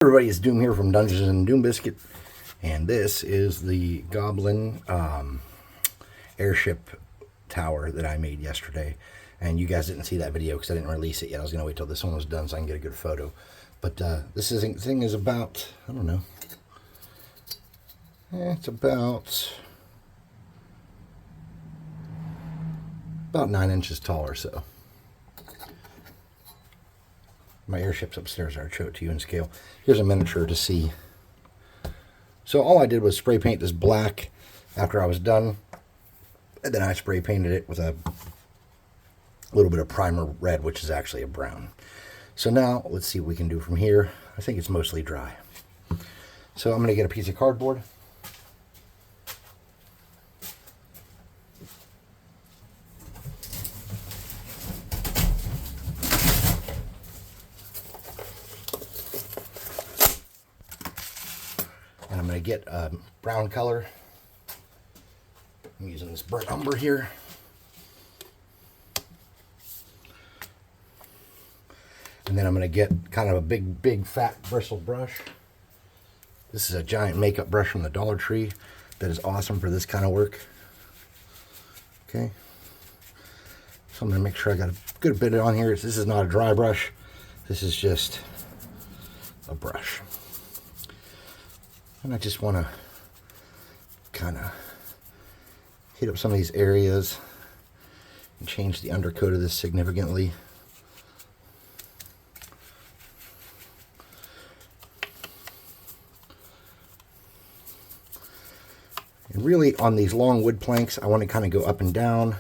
Everybody, it's Doom here from Dungeons and Doom Biscuit, and this is the Goblin airship tower that I made yesterday. And you guys didn't see that video because I didn't release it yet. I was going to wait till this one was done so I can get a good photo. But this thing is about, I don't know, it's about 9 inches tall or so. My airship's upstairs. I'll show it to you in scale. Here's a miniature to see. So all I did was spray paint this black after I was done. And then I spray painted it with a little bit of primer red, which is actually a brown. So now let's see what we can do from here. I think it's mostly dry. So I'm going to get a piece of cardboard. And I'm going to get a brown color. I'm using this burnt umber here. And then I'm going to get kind of a big fat bristle brush. This is a giant makeup brush from the Dollar Tree that is awesome for this kind of work. Okay. So I'm going to make sure I got a good bit on here. This is not a dry brush. This is just a brush. And I just want to kind of hit up some of these areas and change the undercoat of this significantly. And really on these long wood planks, I want to kind of go up and down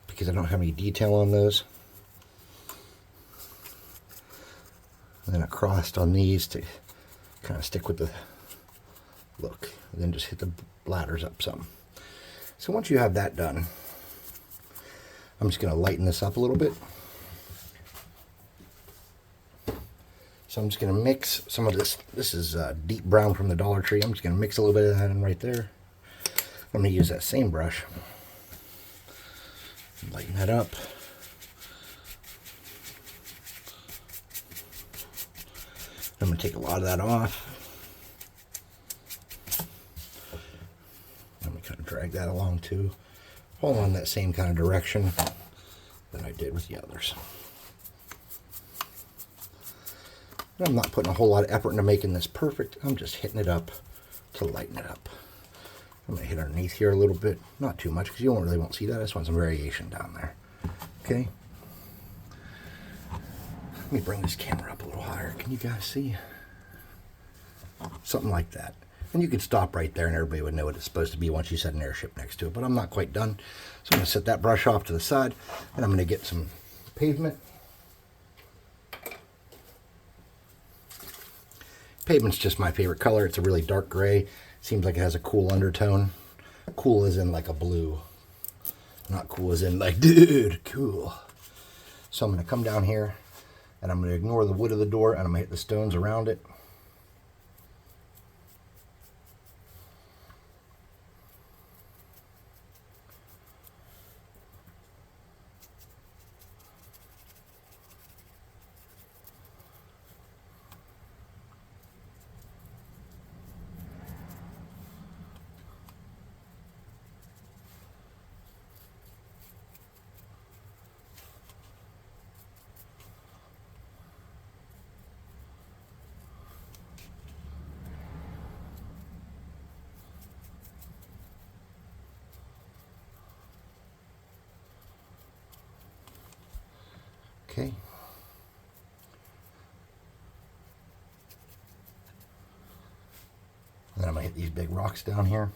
because I don't have any detail on those. And then across on these to kind of stick with the look, and then just hit the bladders up some. So once you have that done, I'm just going to lighten this up a little bit. So I'm just going to mix some of this. This is deep brown from the Dollar Tree. I'm just going to mix a little bit of that in right there. I'm going to use that same brush. Lighten that up. I'm going to take a lot of that off. I'm going to kind of drag that along too. Follow on that same kind of direction that I did with the others. And I'm not putting a whole lot of effort into making this perfect. I'm just hitting it up to lighten it up. I'm going to hit underneath here a little bit. Not too much because you won't see that. I just want some variation down there. Okay. Let me bring this camera up a little higher. Can you guys see? Something like that. And you could stop right there and everybody would know what it's supposed to be once you set an airship next to it. But I'm not quite done. So I'm going to set that brush off to the side. And I'm going to get some pavement. Pavement's just my favorite color. It's a really dark gray. Seems like it has a cool undertone. Cool as in like a blue. Not cool as in like, dude, cool. So I'm going to come down here. And I'm going to ignore the wood of the door, and I'm going to hit the stones around it. Okay. And then I'm going to hit these big rocks down here.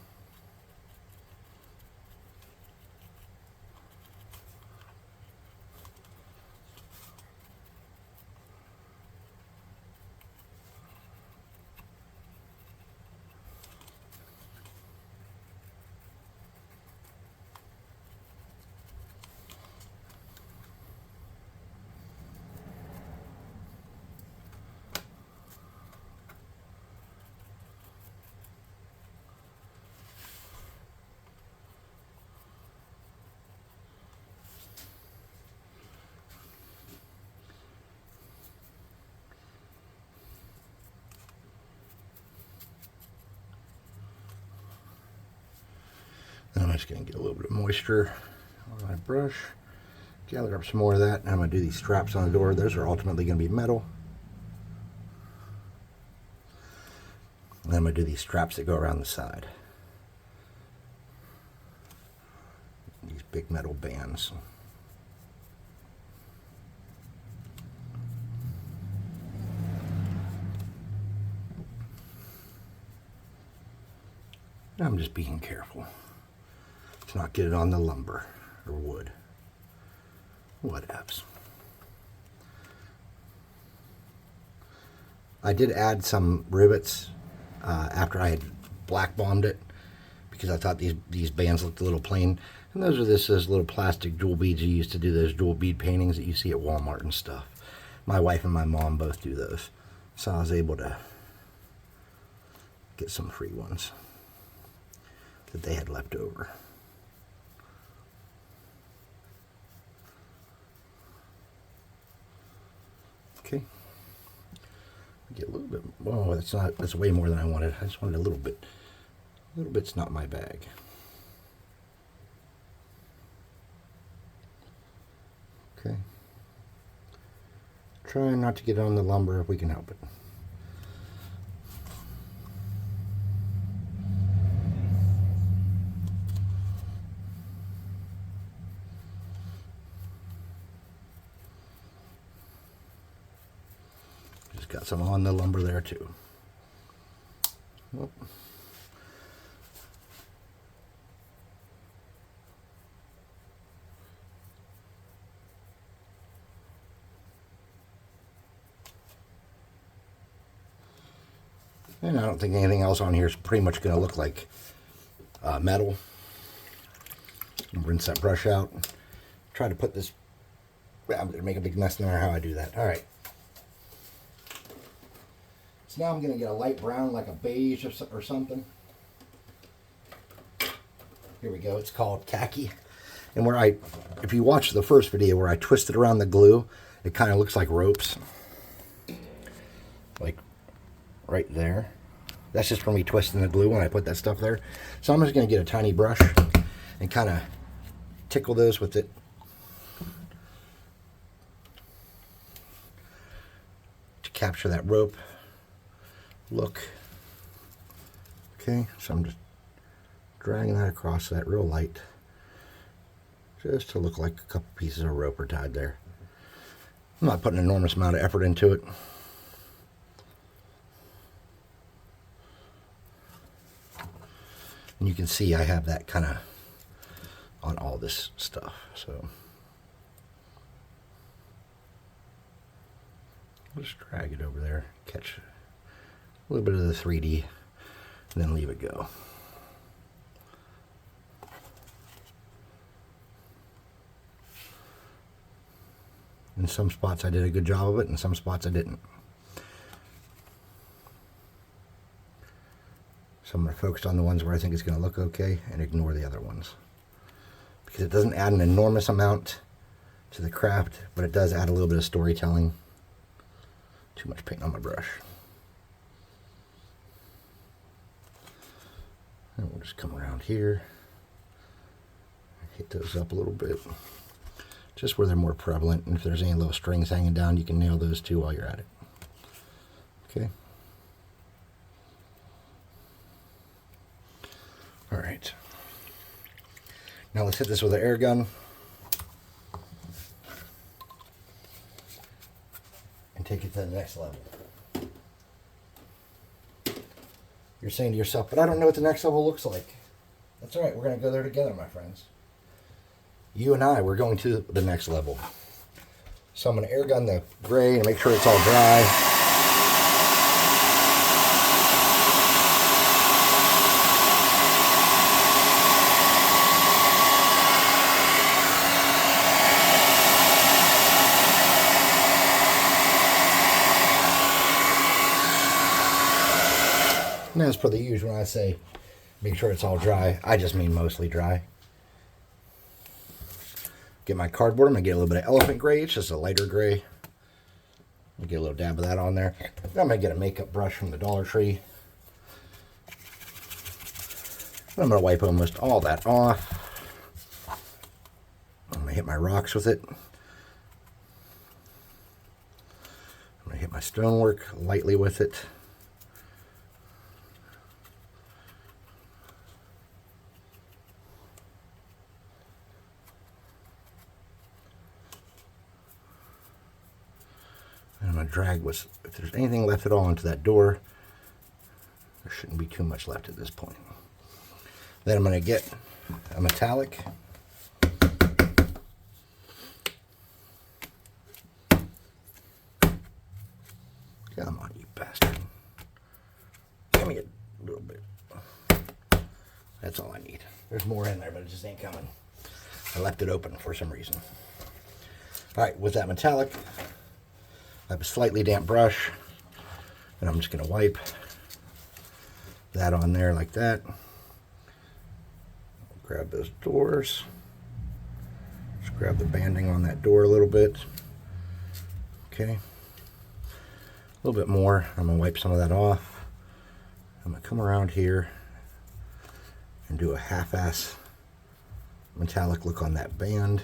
I'm just going to get a little bit of moisture on my brush, gather up some more of that, and I'm going to do these straps on the door. Those are ultimately going to be metal. And then I'm going to do these straps that go around the side. These big metal bands. I'm just being careful to not get it on the lumber or wood. Whatevs. I did add some rivets after I had black bombed it because I thought these bands looked a little plain. And those are those little plastic jewel beads you use to do those jewel bead paintings that you see at Walmart and stuff. My wife and my mom both do those. So I was able to get some free ones that they had left over. Okay. Get a little bit. Oh, that's way more than I wanted. I just wanted a little bit. A little bit's not my bag. Okay. Trying not to get on the lumber if we can help it. Got some on the lumber there too. Oh. And I don't think anything else on here is pretty much going to look like metal. Rinse that brush out. Try to put this. I'm going to make a big mess no matter how I do that. All right. So now I'm going to get a light brown, like a beige or something. Here we go. It's called khaki. And if you watch the first video where I twisted around the glue, it kind of looks like ropes. Like right there. That's just from me twisting the glue when I put that stuff there. So I'm just going to get a tiny brush and kind of tickle those with it. To capture that rope look. Okay, so I'm just dragging that across that real light, just to look like a couple pieces of rope are tied there. I'm not putting an enormous amount of effort into it. And you can see I have that kind of on all this stuff, so I'll just drag it over there, catch a little bit of the 3D, and then leave it go. In some spots I did a good job of it, in some spots I didn't. So I'm going to focus on the ones where I think it's going to look okay and ignore the other ones. Because it doesn't add an enormous amount to the craft, but it does add a little bit of storytelling. Too much paint on my brush. And we'll just come around here, hit those up a little bit, just where they're more prevalent. And if there's any little strings hanging down, you can nail those too while you're at it. Okay. All right. Now let's hit this with an air gun. And take it to the next level. You're saying to yourself, but I don't know what the next level looks like. That's all right. We're going to go there together, my friends. You and I, we're going to the next level. So I'm going to air gun the gray and make sure it's all dry. And as per the usual, when I say make sure it's all dry, I just mean mostly dry. Get my cardboard. I'm going to get a little bit of elephant gray. It's just a lighter gray. I'll get a little dab of that on there. Then I'm going to get a makeup brush from the Dollar Tree. I'm going to wipe almost all that off. I'm going to hit my rocks with it. I'm going to hit my stonework lightly with it. And I'm going to drag if there's anything left at all into that door. There shouldn't be too much left at this point. Then I'm going to get a metallic. Come on, you bastard. Give me a little bit. That's all I need. There's more in there, but it just ain't coming. I left it open for some reason. All right, with that metallic, I have a slightly damp brush, and I'm just going to wipe that on there like that. Grab those doors. Just grab the banding on that door a little bit. Okay. A little bit more. I'm going to wipe some of that off. I'm going to come around here and do a half-ass metallic look on that band.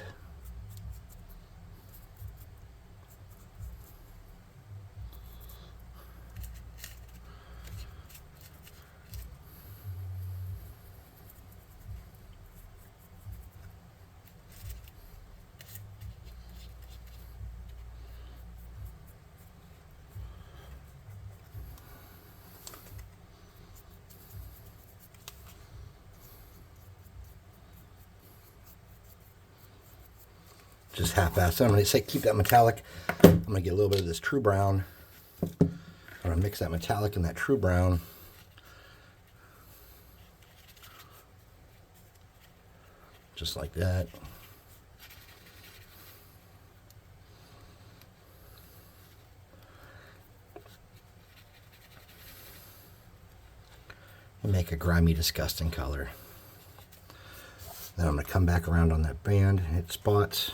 Just half-assed. I'm going to say keep that metallic. I'm going to get a little bit of this true brown. I'm going to mix that metallic and that true brown. Just like that. And make a grimy, disgusting color. Then I'm going to come back around on that band and hit spots.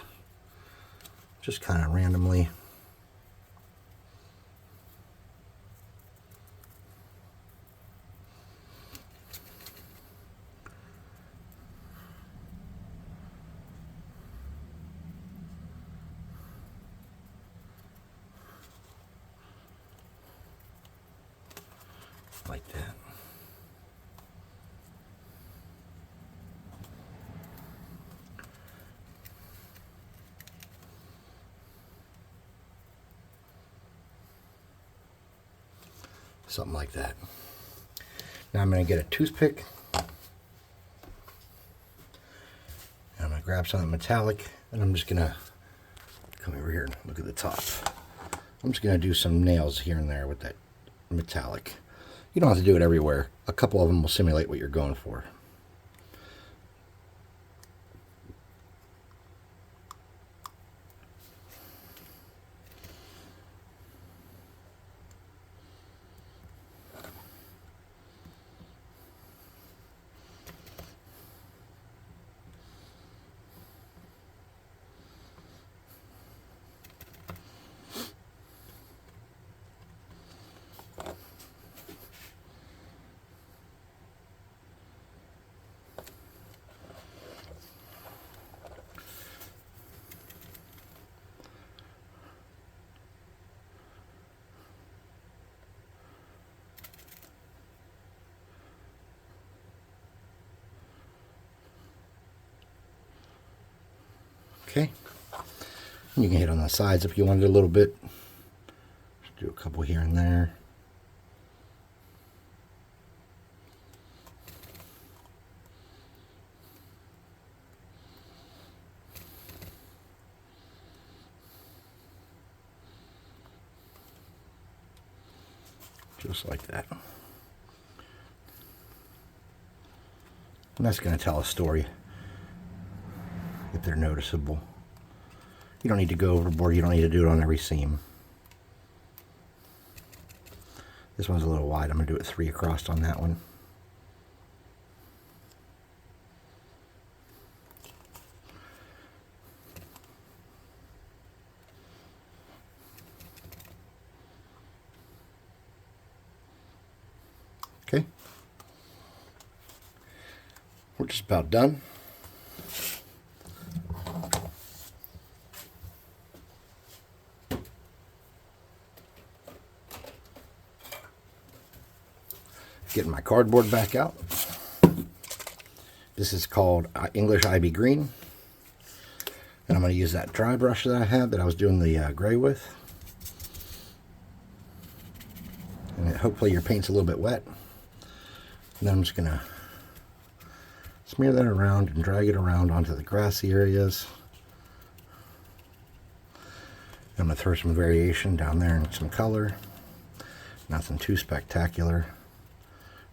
Just kind of randomly. Like that. Something like that. Now I'm going to get a toothpick. And I'm going to grab something metallic, and I'm just going to come over here and look at the top. I'm just going to do some nails here and there with that metallic. You don't have to do it everywhere. A couple of them will simulate what you're going for. Okay, you can hit on the sides if you wanted a little bit. Just do a couple here and there. Just like that. And that's going to tell a story if they're noticeable. You don't need to go overboard. You don't need to do it on every seam. This one's a little wide. I'm going to do it 3 across on that one. Okay. We're just about done. Getting my cardboard back out. This is called English Ivy Green. And I'm going to use that dry brush that I had that I was doing the gray with. And hopefully your paint's a little bit wet. And then I'm just going to smear that around and drag it around onto the grassy areas. I'm going to throw some variation down there and some color. Nothing too spectacular.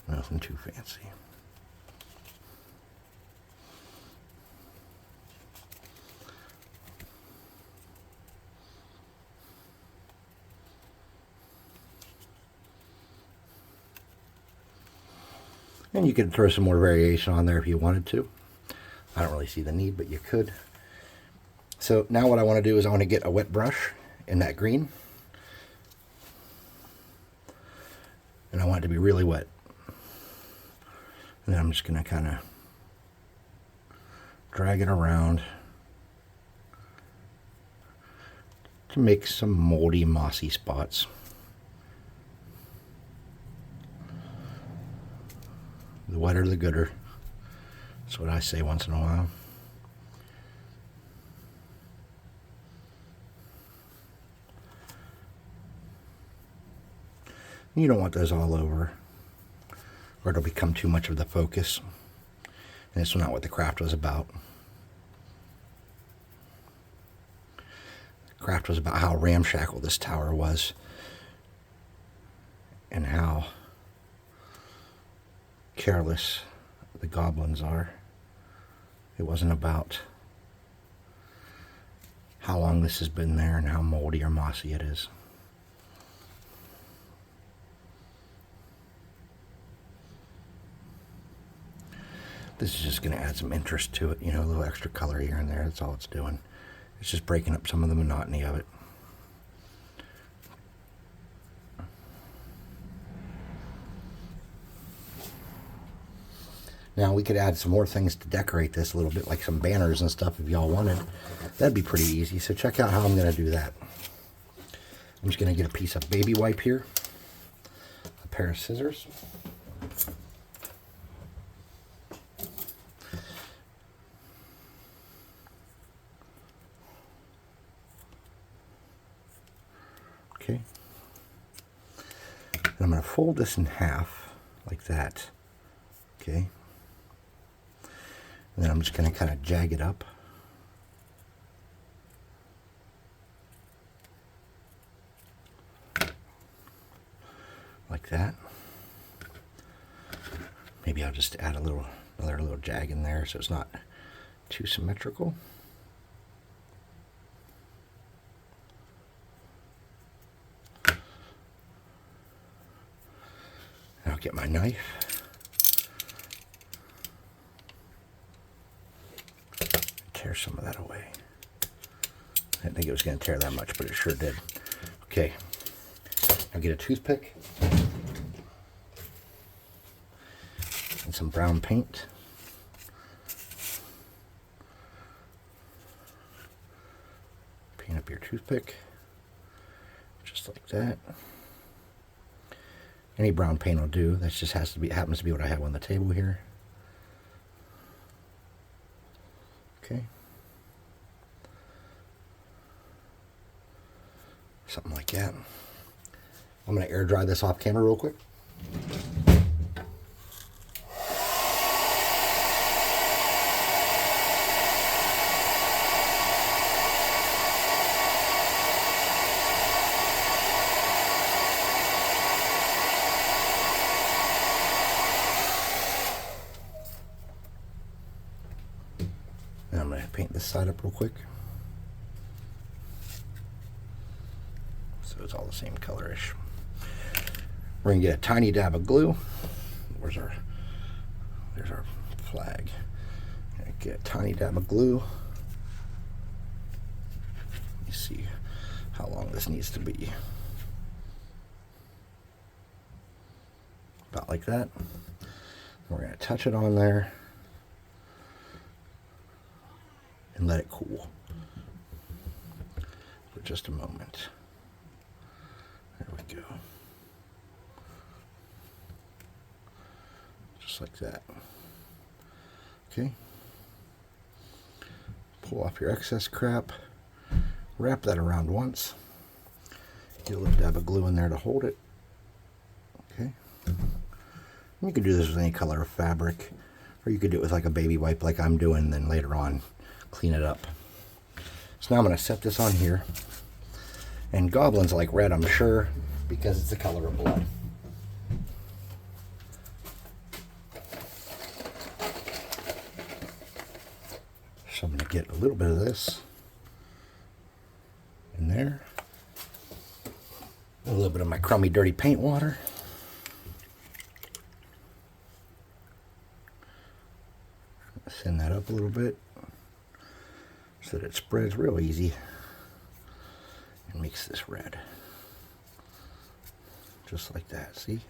Nothing too fancy. And you could throw some more variation on there if you wanted to. I don't really see the need, but you could. So now what I want to do is I want to get a wet brush in that green. And I want it to be really wet. And then I'm just going to kind of drag it around to make some moldy, mossy spots. The wetter, the gooder. That's what I say once in a while. You don't want those all over, or it'll become too much of the focus. And it's not what the craft was about. The craft was about how ramshackle this tower was, and how careless the goblins are. It wasn't about how long this has been there and how moldy or mossy it is. This is just going to add some interest to it, you know, a little extra color here and there. That's all it's doing. It's just breaking up some of the monotony of it. Now we could add some more things to decorate this a little bit, like some banners and stuff if y'all wanted. That'd be pretty easy. So check out how I'm going to do that. I'm just going to get a piece of baby wipe here, a pair of scissors. Okay. And I'm going to fold this in half like that. Okay. And then I'm just going to kind of jag it up. Like that. Maybe I'll just add another little jag in there so it's not too symmetrical. I'll get my knife. Tear some of that away. I didn't think it was going to tear that much, but it sure did. Okay. I'll get a toothpick and some brown paint. Paint up your toothpick just like that. Any brown paint will do. That just happens to be what I have on the table here. Okay. Something like that. I'm going to air dry this off camera real quick. And I'm going to paint this side up real quick. So it's all the same colorish. We're going to get a tiny dab of glue. There's our flag. Get a tiny dab of glue. Let me see how long this needs to be. About like that. We're going to touch it on there. and let it cool for just a moment. There we go. Just like that. Okay. Pull off your excess crap. Wrap that around once. Get a little dab of glue in there to hold it. Okay. You can do this with any color of fabric, or you could do it with like a baby wipe like I'm doing, and then later on clean it up. So now I'm going to set this on here. And Goblin's like red, I'm sure, because it's the color of blood. So I'm going to get a little bit of this in there. A little bit of my crummy, dirty paint water. Send that up a little bit so that it spreads real easy and makes this red. Just like that, see?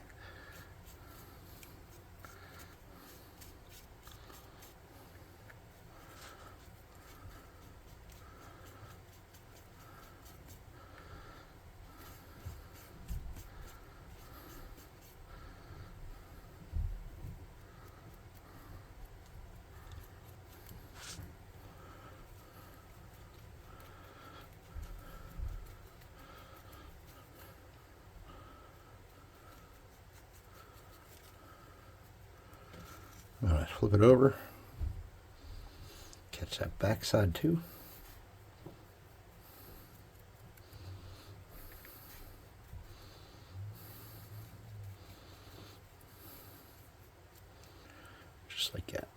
I'm going to flip it over, catch that back side too. Just like that.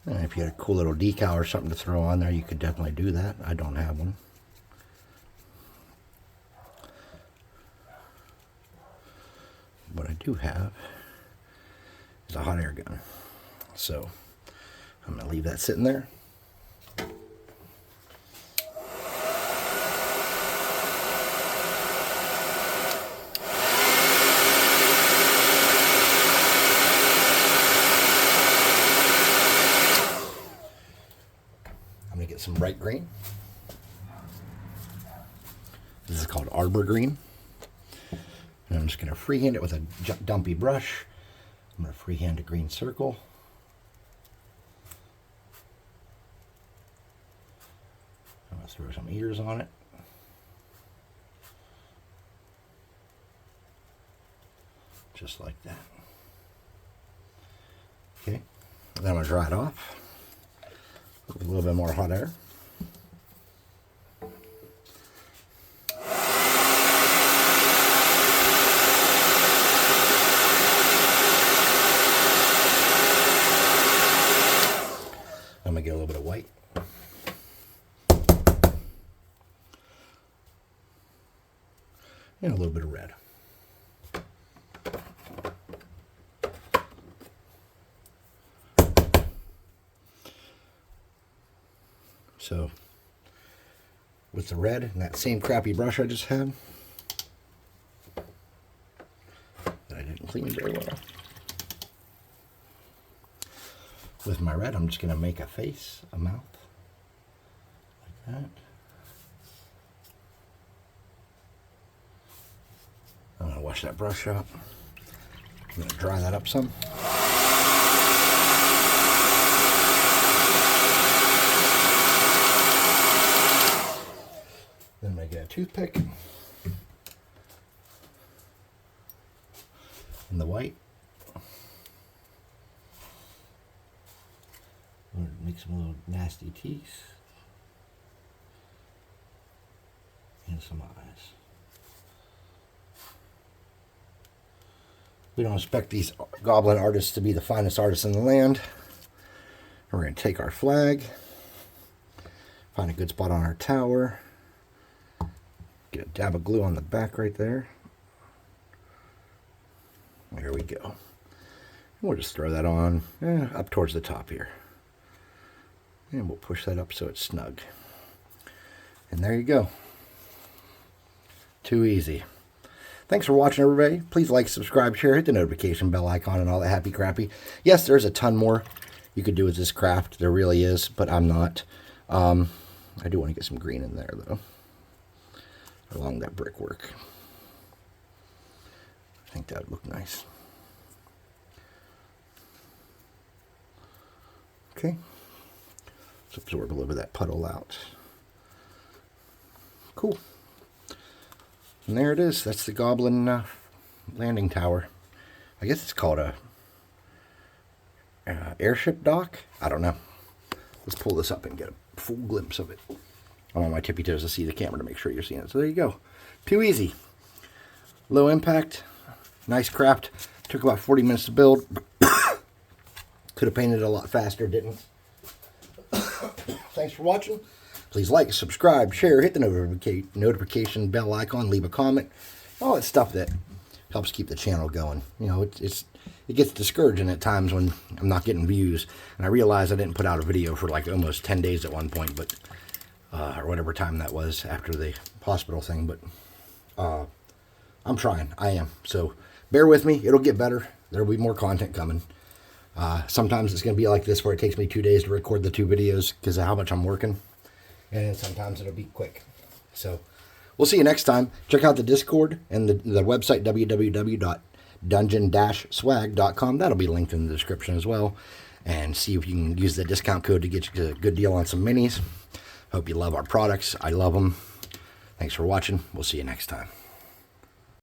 And if you had a cool little decal or something to throw on there, you could definitely do that. I don't have one. What I do have is a hot air gun. So I'm going to leave that sitting there. I'm going to get some bright green. This is called Arbor Green. And I'm just going to freehand it with a dumpy brush. I'm going to freehand a green circle. I'm going to throw some ears on it. Just like that. Okay. Then I'm going to dry it off with a little bit more hot air. I'm going to get a little bit of white. And a little bit of red. So, with the red and that same crappy brush I just had, that I didn't clean very well, with my red, I'm just going to make a face, a mouth, like that. I'm going to wash that brush up. I'm going to dry that up some. Then I'm going to get a toothpick and the white. I'm going to make some little nasty teeth and some eyes. We don't expect these Goblin artists to be the finest artists in the land. We're going to take our flag, find a good spot on our tower, get a dab of glue on the back right there. There we go. We'll just throw that on up towards the top here. And we'll push that up so it's snug. And there you go. Too easy. Thanks for watching, everybody. Please like, subscribe, share, hit the notification bell icon, and all that happy crappy. Yes, there's a ton more you could do with this craft. There really is, but I'm not. I do want to get some green in there, though, along that brickwork. I think that would look nice. Okay. Let's absorb a little bit of that puddle out. Cool. And there it is. That's the Goblin landing tower. I guess it's called a airship dock. I don't know. Let's pull this up and get a full glimpse of it. I'm on my tippy toes to see the camera to make sure you're seeing it. So there you go. Too easy. Low impact. Nice craft. Took about 40 minutes to build. Could have painted it a lot faster, didn't. Thanks for watching. Please like, subscribe, share, hit the notification bell icon, leave a comment. All that stuff that helps keep the channel going. You know, it gets discouraging at times when I'm not getting views. And I realize I didn't put out a video for like almost 10 days at one point, but or whatever time that was after the hospital thing. But I'm trying. I am. So bear with me. It'll get better. There'll be more content coming. Sometimes it's going to be like this where it takes me 2 days to record the 2 videos because of how much I'm working. And sometimes it'll be quick. So we'll see you next time. Check out the Discord and the website, www.dungeon-swag.com. That'll be linked in the description as well. And see if you can use the discount code to get you a good deal on some minis. Hope you love our products. I love them. Thanks for watching. We'll see you next time.